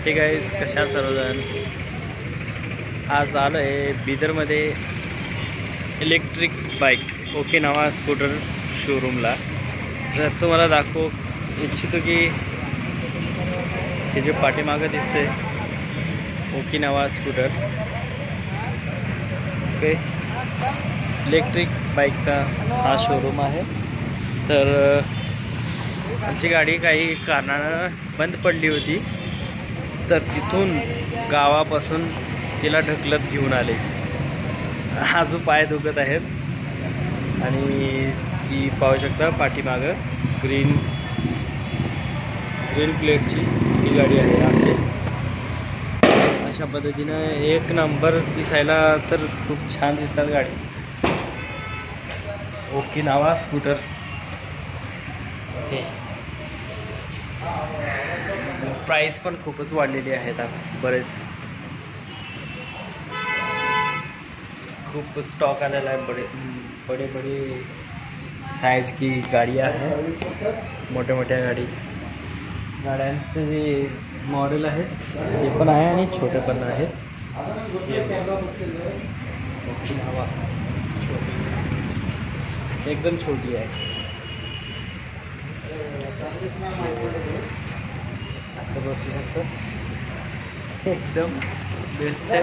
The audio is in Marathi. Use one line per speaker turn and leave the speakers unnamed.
हे गाईस कशा सर्वजण आज आलो आहे बिदरमध्ये इलेक्ट्रिक बाईक ओकिनावा स्कूटर शोरूमला। जर तुम्हाला दाखवू इच्छितो की हे जे पाठीमागं दिसते ओकिनावा स्कूटर ओके इलेक्ट्रिक बाईकचा हा शोरूम आहे। तर आमची गाडी काही कारणानं बंद पडली होती, तर तिथून गावापासून तिला ढकलत घेऊन आले। अजून पाय दुखत आहेत आणि ती पाहू शकता पाठीमागं ग्रीन प्लेटची ही गाडी आहे आमची। अशा पद्धतीनं एक नंबर दिसायला तर खूप छान दिसतात गाडी ओकिनावा स्कूटर। प्राइस पण खूपच वाढलेली आहेत आता, बरेच खूप स्टॉक आलेला आहे। बड़े साइज की गाड़ियाँ हैं, मोठ्या गाड्यांचे जे मॉडेल आहे ते पण आहे आणि छोटे पण आहेत। एकदम छोटी आहे, असं बसू शकतो, एकदम बेस्ट आहे।